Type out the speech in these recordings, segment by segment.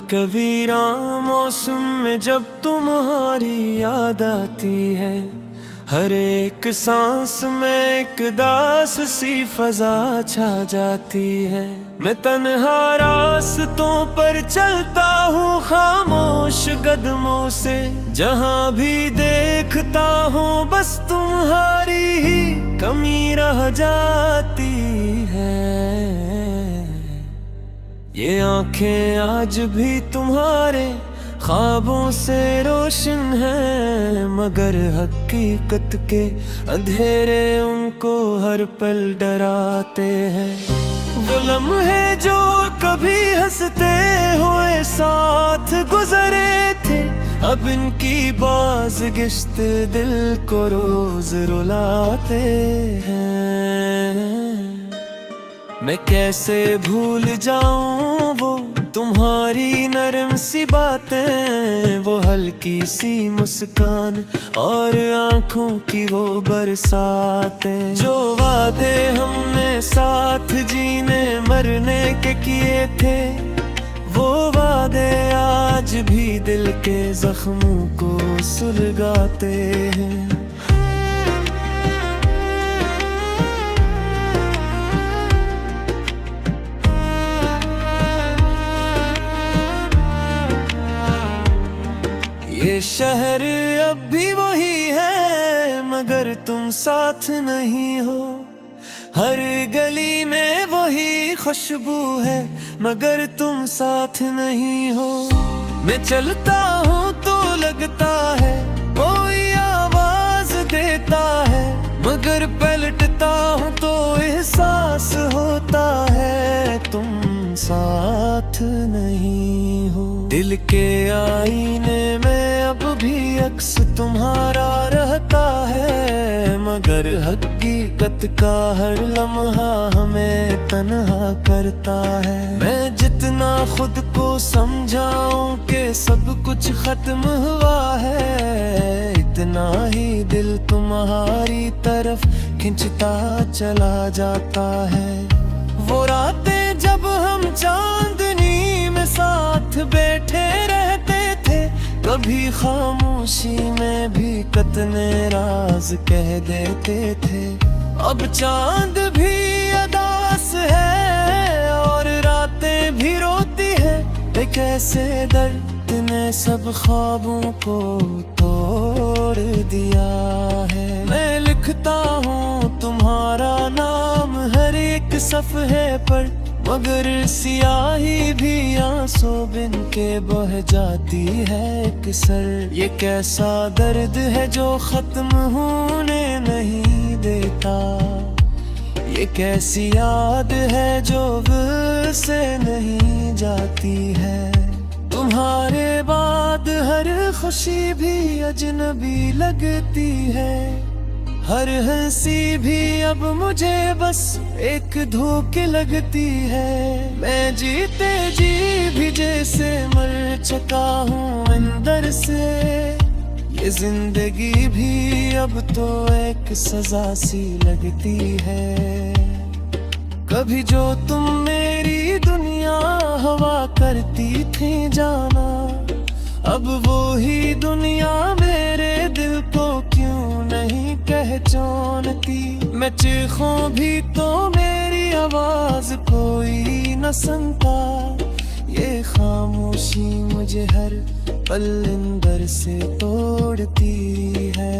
कबीरा मौसम में जब तुम्हारी याद आती है, हर एक सांस में एक दास सी फजा छा जाती है। मैं तन्हा रास्तों पर चलता हूँ खामोश कदमों से, जहाँ भी देखता हूँ बस तुम्हारी ही कमी रह जाती है। ये आंखें आज भी तुम्हारे ख्वाबों से रोशन है, मगर हकीकत के अंधेरे उनको हर पल डराते हैं। वो लम्हे जो कभी हंसते हुए साथ गुजरे थे, अब इनकी बाज़गिश्त दिल को रोज रुलाते हैं। मैं कैसे भूल जाऊं वो तुम्हारी नरम सी बातें, वो हल्की सी मुस्कान और आंखों की वो बरसातें। जो वादे हमने साथ जीने मरने के किए थे, वो वादे आज भी दिल के जख्मों को सुलगाते हैं। ये शहर अब भी वही है, मगर तुम साथ नहीं हो। हर गली में वही खुशबू है, मगर तुम साथ नहीं हो। मैं चलता हूँ तो लगता है कोई आवाज देता है, मगर पलटता हूँ तो एहसास होता है तुम साथ नहीं हो। दिल के आईने में अब भी अक्स तुम्हारा रहता है, मगर हकीकत का हर लम्हा हमें तन्हा करता है। मैं जितना खुद को समझाऊं कि सब कुछ खत्म हुआ है, इतना ही दिल तुम्हारी तरफ खिंचता चला जाता है। वो रातें जब हम चांदनी में साथ बैठे रहते थे, कभी खामोशी में भी कितने राज कह देते थे। अब चांद भी अदास है और रातें भी रोती है, एक ऐसे दर्द ने सब ख्वाबों को तोड़ दिया है। मैं लिखता हूँ तुम्हारा नाम हर एक सफ़हे पर, मगर सियाही भी आंसू बिन के बह जाती है अक्सर। ये कैसा दर्द है जो खत्म होने नहीं देता, ये कैसी याद है जो दिल से नहीं जाती है। तुम्हारे बाद हर खुशी भी अजनबी लगती है, हर हंसी भी अब मुझे बस एक धोखे लगती है। मैं जीते जी भी जैसे मर चुका हूँ अंदर से, ये जिंदगी भी अब तो एक सजा सी लगती है। कभी जो तुम मेरी दुनिया हवा करती थी जाना, अब वो ही दुनिया मेरे दिल को क्यों नहीं पहचानती। मैं चीखूं भी तो मेरी आवाज कोई न सुनता, ये खामोशी मुझे हर पल अंदर से तोड़ती है।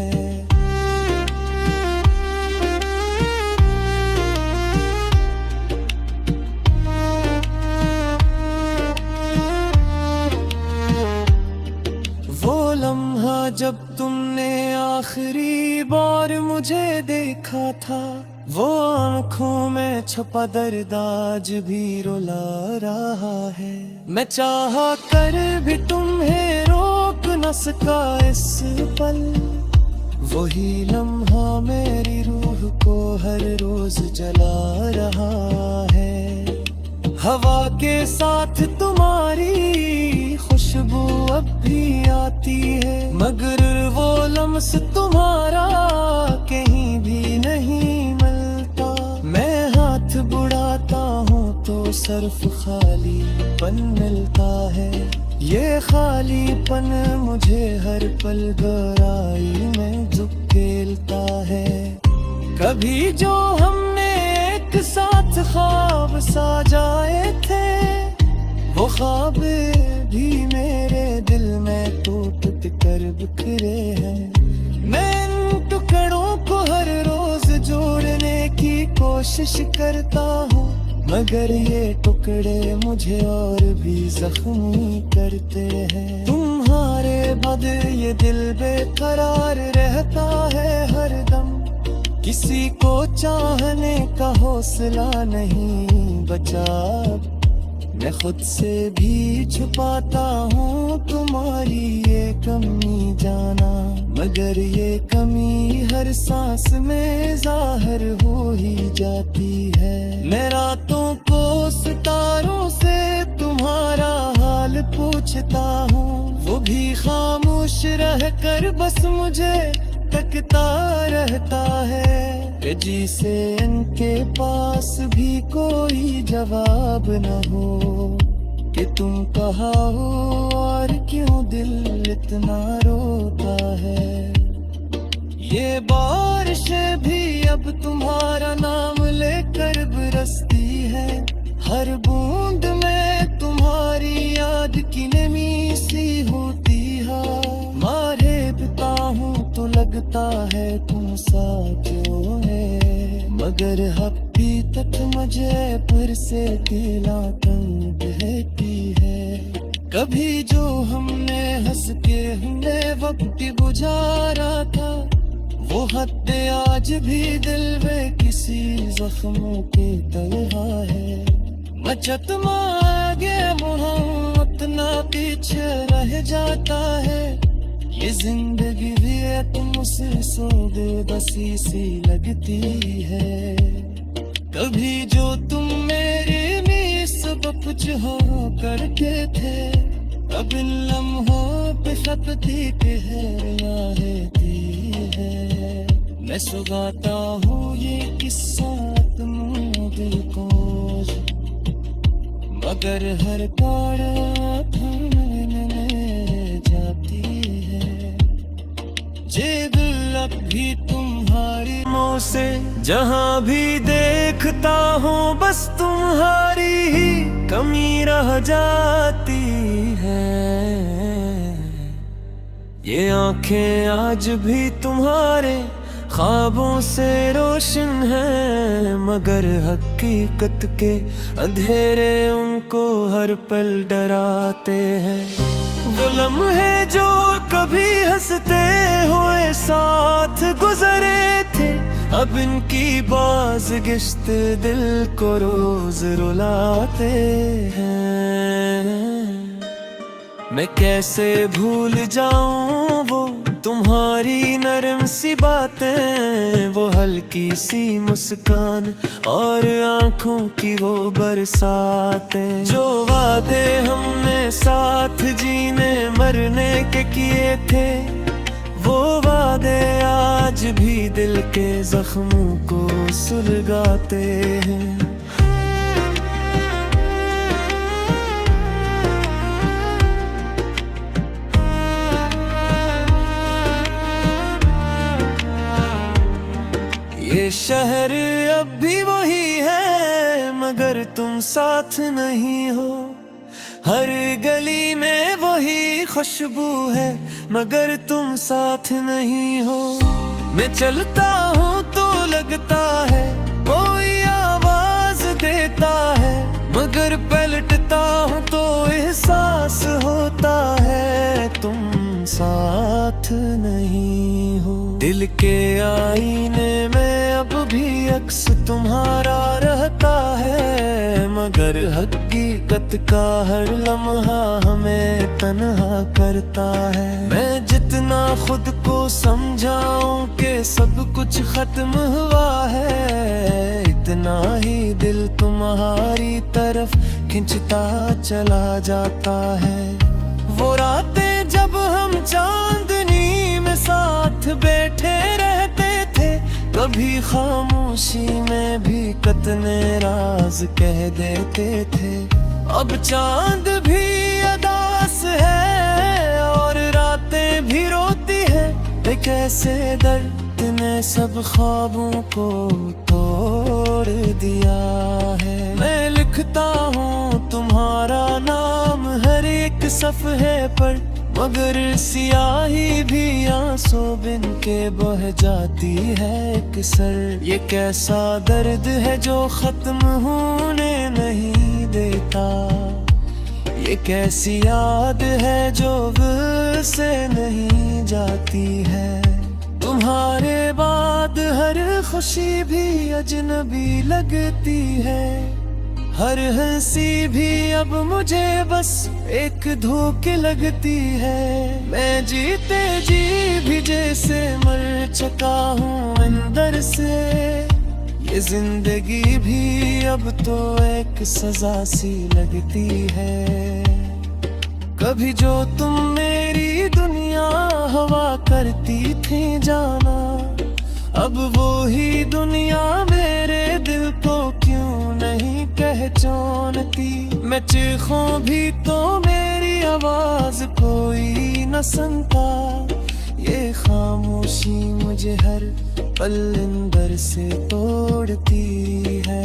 जब तुमने आखिरी बार मुझे देखा था, वो आंखों में छुपा दर्द आज भी रुला रहा है। मैं चाहा कर भी तुम्हें रोक न सका इस पल, वही लम्हा मेरी रूह को हर रोज जला रहा है। हवा के साथ तुम्हारी खुशबू अब भी आती है, मगर वो लम्स तुम्हारा कहीं भी नहीं मिलता। मैं हाथ बुढ़ाता हूँ तो सिर्फ खालीपन मिलता है। ये खालीपन मुझे हर पल गहराई में झुकेलता है। कभी जो हमने एक साथ ख्वाब साजाए थे, वो ख्वाब भी मेरे दिल में टूट कर बिखरे हैं। मैं इन टुकड़ों को हर रोज जोड़ने की कोशिश करता हूँ, मगर ये टुकड़े मुझे और भी जख्मी करते हैं। तुम्हारे बाद ये दिल बेकरार रहता है हरदम, किसी को चाहने का हौसला नहीं बचा। मैं खुद से भी छुपाता हूँ तुम्हारी ये कमी जाना, मगर ये कमी हर सांस में जाहिर हो ही जाती है। मैं रातों को सितारों से तुम्हारा हाल पूछता हूँ, वो भी खामोश रह कर बस मुझे तकता रहता है कि जिसे इनके पास भी कोई जवाब न हो कि तुम कहाँ हो और क्यों दिल इतना रोता है। ये बारिश भी अब तुम्हारा नाम लेकर बरसती है, हर बूंद में तुम्हारी याद की नमी सी होती है। मारे बिता हूँ तो लगता है तुम साथियों है, मगर हफ्ती तक मुझे फिर से दिला तंग बहती है। कभी जो हमने हंस के हमने वक्त गुजारा था, वो हद आज भी दिल में किसी जख्मों के तलहा है। मचत मांगे मोहब्बत ना पीछे रह जाता है, ये जिंदगी भी तुमसे सौदे बसी सी लगती है। कभी जो तुम मेरे में सबक हो करते थे, अब इन लम्हों पे शपथी के रहती है। मैं सुगाता हूँ ये किस्सा तुम दिल को, मगर हर तारा थामने जाती है। जे दिल अब भी तुम्हारी मुँह से जहाँ भी देखता हूँ, बस तुम्हारी ही कमी रह जाती है। ये आंखें आज भी तुम्हारे ख्वाबों से रोशन है, मगर हकीकत के अंधेरे उनको हर पल डराते हैं। वो लम्हे जो कभी हंसते हुए साथ गुजरे थे, अब इनकी बाज़गिश्त दिल को रोज रुलाते हैं। मैं कैसे भूल जाऊं वो तुम्हारी नरम सी बातें, वो हल्की सी मुस्कान और आंखों की वो बरसातें। जो वादे हमने साथ जीने मरने के किए थे, वो वादे आज भी दिल के जख्मों को सुलगाते हैं। ये शहर अब भी वही है, मगर तुम साथ नहीं हो। हर गली में वही खुशबू है, मगर तुम साथ नहीं हो। मैं चलता हूँ तो लगता है कोई आवाज देता है, मगर पलटता हूँ तो एहसास होता है तुम साथ नहीं हो। दिल के आईने में अब भी अक्स तुम्हारा रहता है, मगर हकीकत का हर लम्हा हमें तन्हा करता है। मैं जितना खुद को समझाऊं कि सब कुछ खत्म हुआ है, इतना ही दिल तुम्हारी तरफ खिंचता चला जाता है। वो रातें जब हम चांदनी में साथ बैठे रहते थे, कभी खामोशी में भी कितने राज कह देते थे। अब चांद भी अदास है और रातें भी रोती है। एक ऐसे दर्द ने सब ख्वाबों को तोड़ दिया है। मैं लिखता हूँ तुम्हारा नाम हर एक सफ़हे पर, मगर सियाही भी आंसू बिन के बह जाती है अक्सर। ये कैसा दर्द है जो खत्म होने नहीं देता, ये कैसी याद है जो दिल से नहीं जाती है। तुम्हारे बाद हर खुशी भी अजनबी लगती है, हर हंसी भी अब मुझे बस एक धोखे लगती है। मैं जीते जी भी जैसे मर चुका हूँ अंदर से, ये जिंदगी भी अब तो एक सजा सी लगती है। कभी जो तुम मेरी दुनिया हवा करती थी जाना, अब वो ही दुनिया मेरे दिल को क्यों नहीं पहचानती। मैं चीखूं भी तो मेरी आवाज कोई न सुनता, ये खामोशी मुझे हर पल अंदर से तोड़ती है।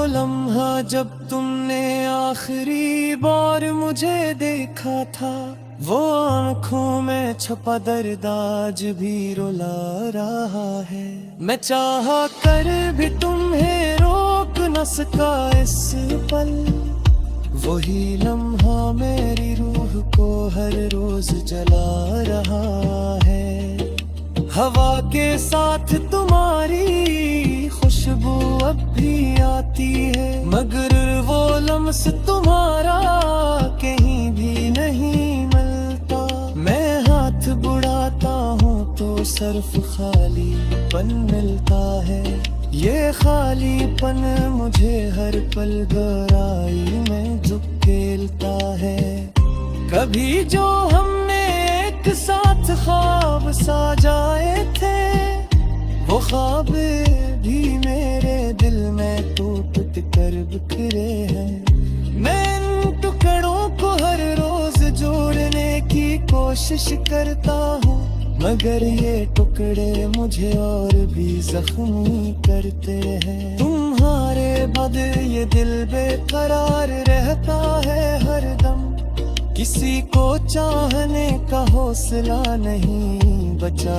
लम्हा जब तुमने आखिरी बार मुझे देखा था, वो आंखों में छुपा दर्द आज भी रुला रहा है। मैं चाहा कर भी तुम्हें रोक न सका इस पल, वही लम्हा मेरी रूह को हर रोज जला रहा है। हवा के साथ तुम्हारी खुशबू अब भी आती है, मगर वो लम्स तुम्हारा कहीं भी नहीं मिलता। मैं हाथ बुढ़ाता हूँ तो सिर्फ खालीपन मिलता है, ये खालीपन मुझे हर पल गहराई में झुकेलता है। कभी जो हमने एक साथ ख्वाब सजाए थे, वो ख्वाब भी मेरे दिल में टूट कर बिखरे हैं। मैं इन टुकड़ों को हर रोज जोड़ने की कोशिश करता हूँ, मगर ये टुकड़े मुझे और भी जख्मी करते हैं। तुम्हारे बाद ये दिल बेकरार रहता है हर दम, किसी को चाहने का हौसला नहीं बचा।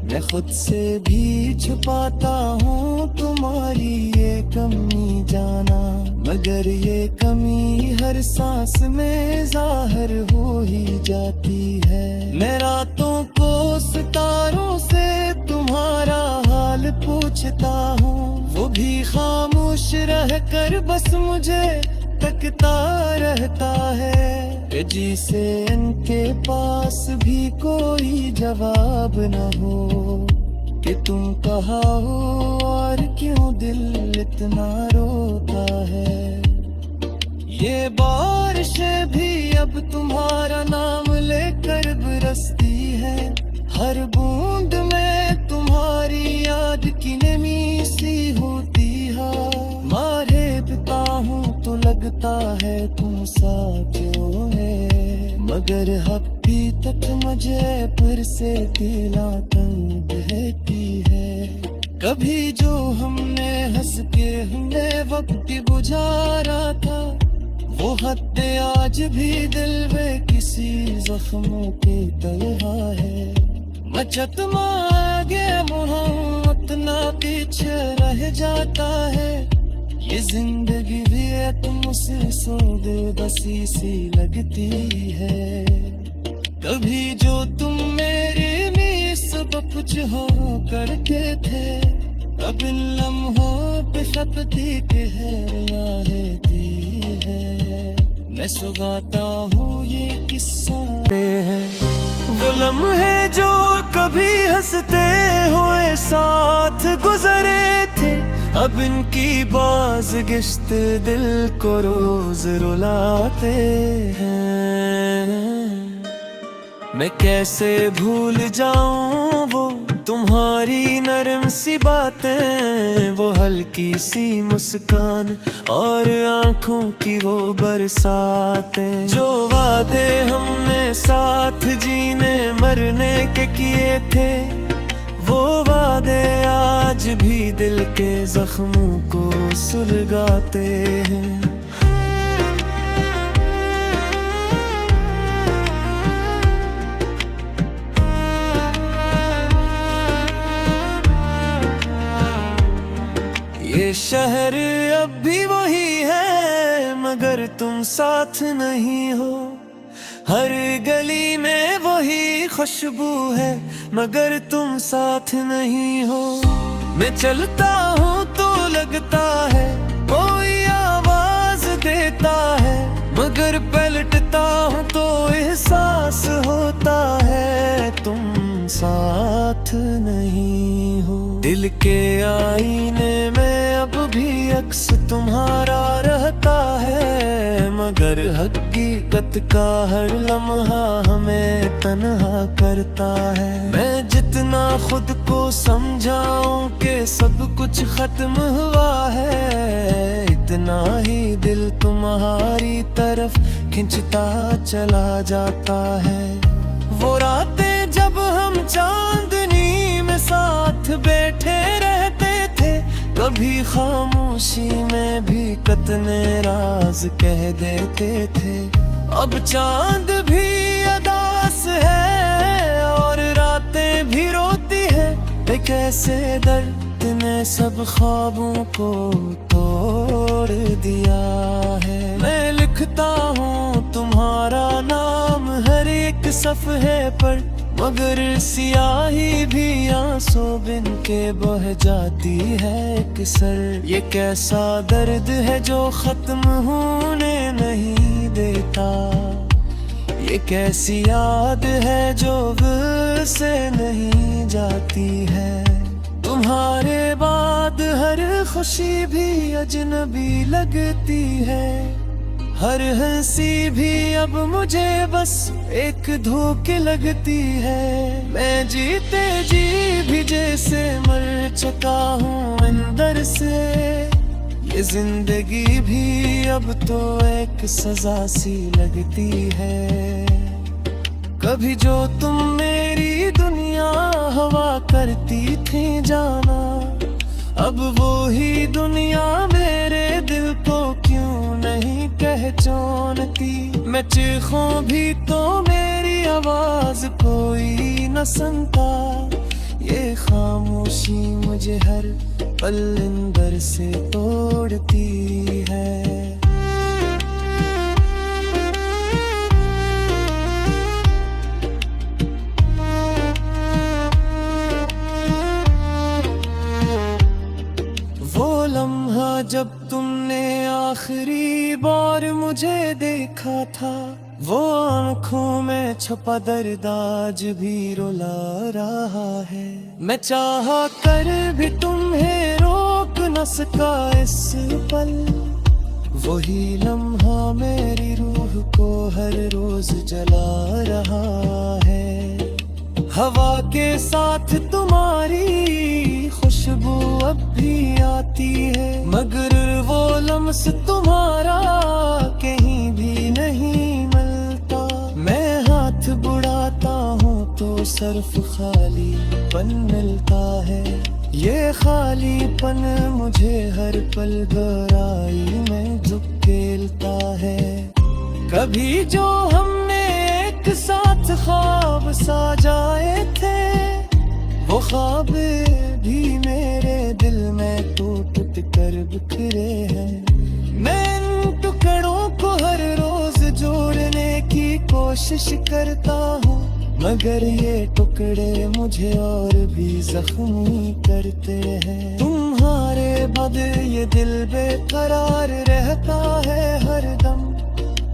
मैं खुद से भी छुपाता हूँ तुम्हारी ये कमी जाना, मगर ये कमी हर सांस में जाहिर हो ही जाती है। मैं रातों को सितारों से तुम्हारा हाल पूछता हूँ, वो भी खामोश रह कर बस मुझे तकता रहता है। जिसे इनके पास भी कोई जवाब न हो कि तुम कहाँ हो और क्यों दिल इतना रोता है। ये बारिशें भी अब तुम्हारा नाम लेकर बरसती है, हर बूंद में तुम्हारी याद की नमी सी होती है। मारे बिता हूँ तो लगता है तुम सा क्यों है, मगर अभी तक मुझे फिर से दिला तंग रहती है। कभी जो हमने हंस के हमने वक्त गुजारा था, वो हद आज भी दिल में किसी जख्मों के तलहा है। मचत मांगे मोहब्बत ना पीछे रह जाता है, ये जिंदगी भी तुमसे सौदे बसी सी लगती है। कभी जो तुम मेरे में सब कुछ हो करते थे, अब इन लम्हों पे शपथी के रहती है। मैं सुगाता हूँ ये किस्सा है, वो लम्हे जो कभी हंसते हुए साथ गुजरे थे, अब इनकी बाज़गिश्त दिल को रोज रुलाते हैं। मैं कैसे भूल जाऊं वो तुम्हारी नरम सी बातें, वो हल्की सी मुस्कान और आंखों की वो बरसातें। जो वादे हमने साथ जीने मरने के किए थे, वो वादे आज भी दिल के जख्मों को सुलगाते हैं। ये शहर अब भी वही है मगर तुम साथ नहीं हो। हर गली में वही खुशबू है मगर तुम साथ नहीं हो। मैं चलता हूँ तो लगता है कोई आवाज देता है, मगर पलटता हूँ तो एहसास होता है तुम साथ नहीं हो। दिल के आईने में अब भी अक्स तुम्हारा रहता है, मगर हकीकत का हर लम्हा हमें तन्हा करता है। मैं जितना खुद को समझाऊं कि सब कुछ खत्म हुआ है, इतना ही दिल तुम्हारी तरफ खिंचता चला जाता है। वो रातें जब हम चांदनी में साथ बैठे रहते थे, कभी खामोशी में भी कितने राज कह देते थे। अब चांद भी अदास है और रातें भी रोती है, एक ऐसे दर्द ने सब ख्वाबों को तोड़ दिया है। मैं लिखता हूँ तुम्हारा नाम हर एक सफ़हे पर, मगर सियाही भी आंसू बिन के बह जाती है एक सर। ये कैसा दर्द है जो खत्म होने नहीं देता, ये कैसी याद है जो दिल से नहीं जाती है। तुम्हारे बाद हर खुशी भी अजनबी लगती है, हर हंसी भी अब मुझे बस एक धोखे लगती है। मैं जीते जी भी जैसे मर चुका हूँ अंदर से, ये जिंदगी भी अब तो एक सजा सी लगती है। कभी जो तुम मेरी दुनिया हवा करती थी जाना, अब वो ही दुनिया मेरे दिल को क्यों नहीं पहचानती। मैं चीखूं भी तो मेरी आवाज कोई न सुनता, ये खामोशी मुझे हर पल अंदर से तोड़ती है। लम्हा जब तुमने आखिरी बार मुझे देखा था, वो आंखों में छुपा दर्द आज भी रुला रहा है। मैं चाहा कर भी तुम्हें रोक न सका इस पल, वही लम्हा मेरी रूह को हर रोज जला रहा है। हवा के साथ तुम्हारी खुशबू अब भी आती है, मगर वो लम्स तुम्हारा कहीं भी नहीं मिलता। मैं हाथ बुड़ाता हूँ तो सिर्फ खालीपन मिलता है, ये खालीपन मुझे हर पल गहराई में झुकेलता है। कभी जो हमने एक साथ ख्वाब साजाए थे, वो ख्वाब भी मेरे दिल में टूट कर बिखरे हैं। मैं इन टुकड़ों को हर रोज जोड़ने की कोशिश करता हूँ, मगर ये टुकड़े मुझे और भी जख्मी करते हैं। तुम्हारे बाद ये दिल बेकरार रहता है हर दम,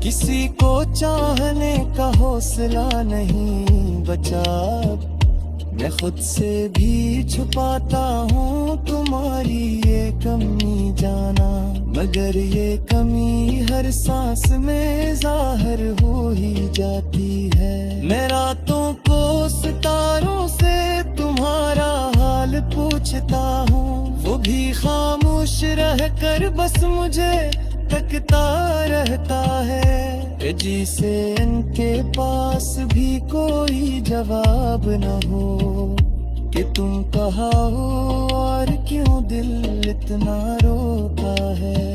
किसी को चाहने का हौसला नहीं बचा। मैं खुद से भी छुपाता हूँ तुम्हारी ये कमी। मगर ये कमी हर सांस में जाहिर हो ही जाती है। मैं रातों को सितारों से तुम्हारा हाल पूछता हूँ, वो भी खामोश रह कर बस मुझे तकता रहता है। जिसे इनके पास भी कोई जवाब न हो कि तुम कहाँ हो और क्यों दिल इतना रोता है।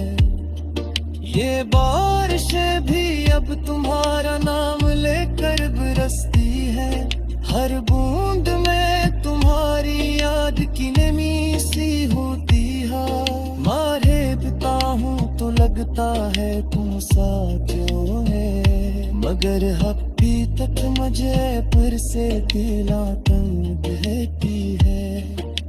ये बारिशें भी अब तुम्हारा नाम लेकर बरसती है, हर बूंद में तुम्हारी याद की नमी सी होती है। मारे बिता हूँ तो लगता है तुम साथियों है, मगर अभी तक मुझे फिर से दिला तंग रहती है।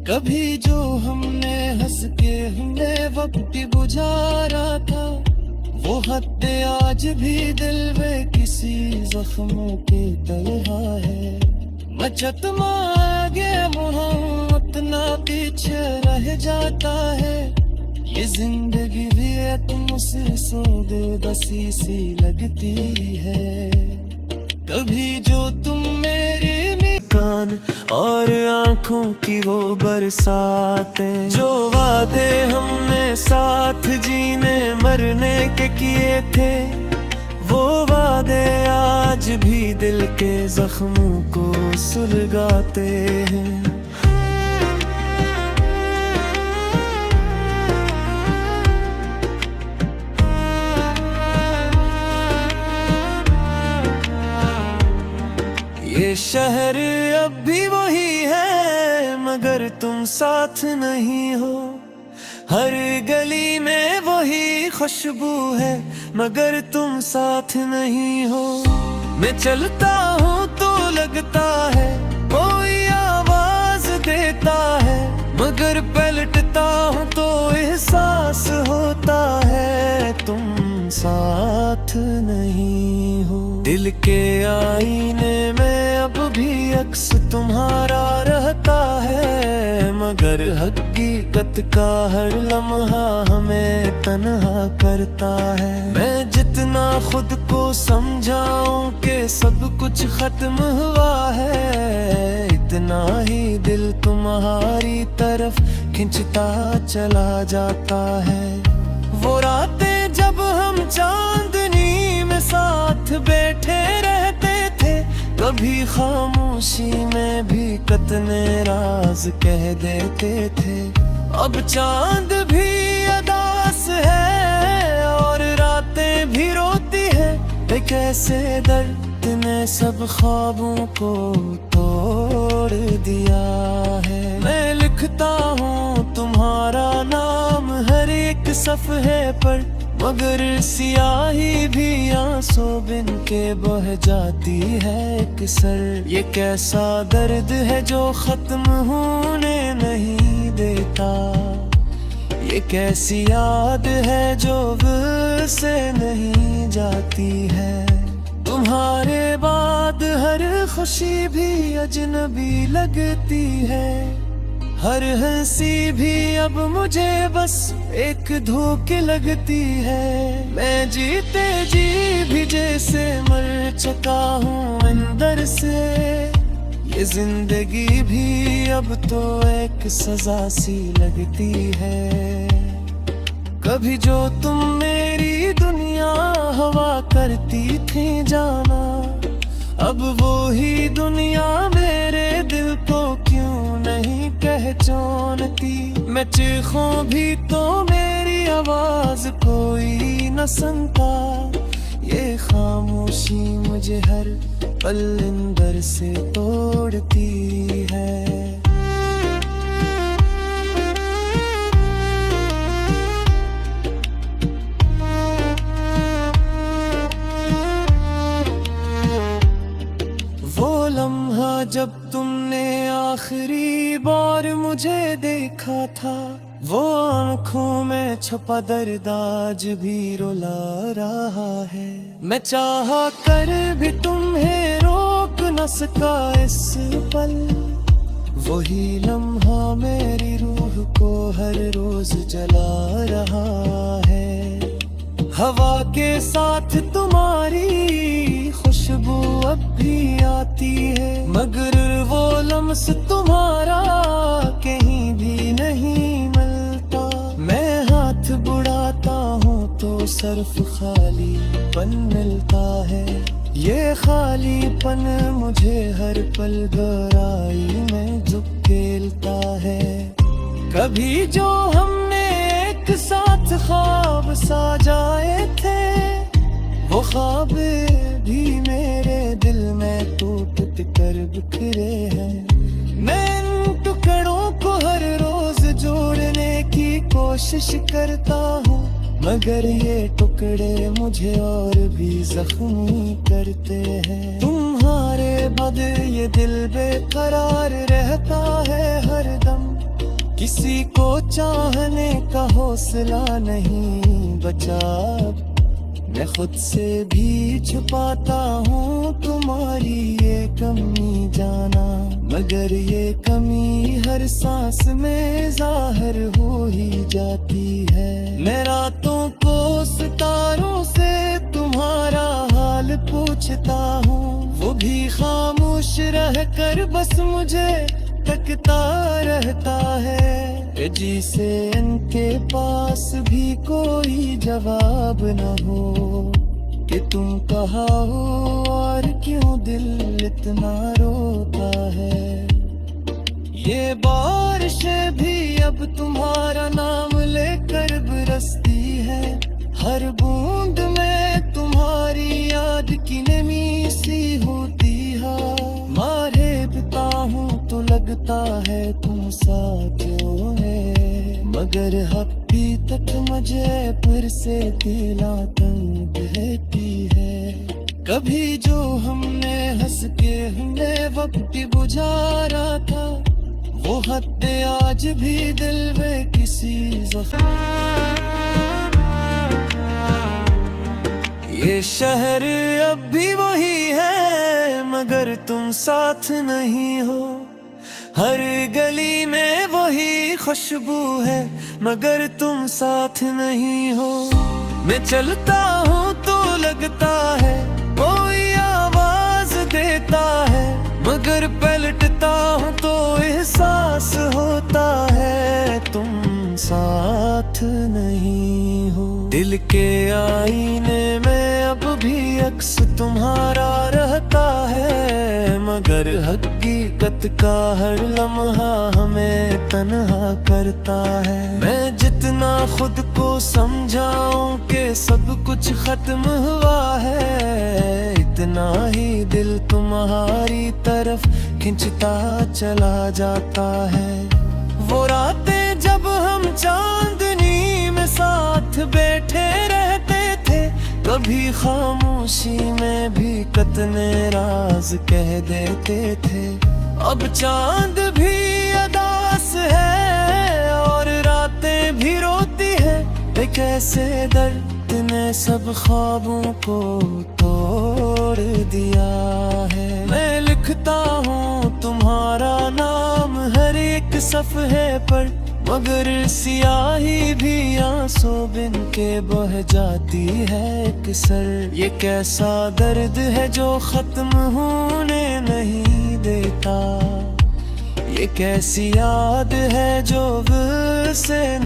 कभी जो हमने हंस के हमने वक्त गुजारा था, वो हद आज भी दिल में किसी जख्म के तरह है। मचत मांगे मोहब्बत ना पीछे रह जाता है, ये जिंदगी भी तुमसे सौदे बसी सी लगती है। कभी जो तुम मेरे कान और आंखों की वो बरसातें, जो वादे हमने साथ जीने मरने के किए थे, वो वादे आज भी दिल के जख्मों को सुलगाते हैं। ये शहर अब भी वही है, मगर तुम साथ नहीं हो। हर गली में वही खुशबू है, मगर तुम साथ नहीं हो। मैं चलता हूँ तो लगता है कोई आवाज देता है, मगर पलटता हूँ तो एहसास होता है तुम साथ नहीं हो। दिल के आईने में अब भी अक्स तुम्हारा रहता है, मगर हकीकत का हर लम्हा हमें तन्हा करता है। मैं जितना खुद को समझाऊं कि सब कुछ खत्म हुआ है, इतना ही दिल तुम्हारी तरफ खिंचता चला जाता है। वो रातें जब हम चांदनी में साथ बैठे रहते थे, कभी खामोशी में भी कितने राज कह देते थे। अब चांद भी अदास है और रातें भी रोती है, एक ऐसे दर्द ने सब ख्वाबों को तोड़ दिया है। मैं लिखता हूँ तुम्हारा नाम हर एक सफ़हे पर, मगर सियाही भी आंसू बिन के बह जाती है एक सर। ये कैसा दर्द है जो खत्म होने नहीं देता, ये कैसी याद है जो दिल से नहीं जाती है। तुम्हारे बाद हर खुशी भी अजनबी लगती है, हर हंसी भी अब मुझे बस एक धोखे लगती है। मैं जीते जी भी जैसे मर चुका हूँ अंदर से, ये जिंदगी भी अब तो एक सजा सी लगती है। कभी जो तुम मेरी दुनिया हवा करती थी जाना, अब वो ही दुनिया मेरे दिल को क्यों नहीं पहचानती। मैं चीखूं भी तो मेरी आवाज कोई न सुनता, ये खामोशी मुझे हर पल अंदर से तोड़ती है। लम्हा जब तुमने आखिरी बार मुझे देखा था, वो आँखों में छुपा दर्द आज भी रुला रहा है। मैं चाहा कर भी तुम्हें रोक न सका इस पल, वही लम्हा मेरी रूह को हर रोज जला रहा है। हवा के साथ तुम्हारी खुशबू अब भी आती है, मगर वो लम्स तुम्हारा कहीं भी नहीं मिलता। मैं हाथ बुढ़ाता हूँ तो सिर्फ खालीपन मिलता है। ये खालीपन मुझे हर पल गहराई में झुकेलता है। कभी जो हमने एक साथ ख्वाब साजाए थे, वो ख्वाब भी मेरे दिल में टूट कर बिखरे हैं। मैं इन टुकड़ों को हर रोज जोड़ने की कोशिश करता हूँ, मगर ये टुकड़े मुझे और भी जख्मी करते हैं। तुम्हारे बगैर ये दिल बेकरार रहता है हरदम, किसी को चाहने का हौसला नहीं बचा। मैं खुद से भी छुपाता हूँ तुम्हारी ये कमी जाना, मगर ये कमी हर सांस में जाहिर हो ही जाती है। मैं रातों को सितारों से तुम्हारा हाल पूछता हूँ, वो भी खामोश रह कर बस मुझे तकता रहता है। जिसे इनके पास भी कोई जवाब न हो कि तुम कहाँ हो और क्यों दिल इतना रोता है। ये बारिशें भी अब तुम्हारा नाम लेकर बरसती है, हर बूंद में तुम्हारी याद की नमी सी होती है। मारे बिता हूँ तो लगता है तुम साथियों है, मगर हफ्ती तक मुझे फिर से दिला तंग रहती है। कभी जो हमने हंस के हमने वक्त गुजारा था, वो हद आज भी दिल में किसी जख्म। ये शहर अब भी वही है, मगर तुम साथ नहीं हो। हर गली में वही खुशबू है, मगर तुम साथ नहीं हो। मैं चलता हूँ तो लगता है कोई आवाज देता है, मगर पलटता हूँ तो एहसास होता है तुम साथ नहीं हो। दिल के आईने में अब भी अक्स तुम्हारा रहता है, मगर हकीकत का हर लम्हा हमें तन्हा करता है। मैं जितना खुद को समझाऊं कि सब कुछ खत्म हुआ है, इतना ही दिल तुम्हारी तरफ खिंचता चला जाता है। वो रातें जब हम चांदनी में साथ बैठे रहते थे, कभी खामोशी में भी कितने राज कह देते थे। अब चांद भी अदास है और रातें भी रोती है, एक ऐसे दर्द ने सब ख्वाबों को तोड़ दिया है। मैं लिखता हूँ तुम्हारा नाम हर एक सफ़हे पर, मगर सियाही भी आंसू बिन के बह जाती है एक सर। ये कैसा दर्द है जो खत्म होने नहीं देता, ये कैसी याद है जो दिल से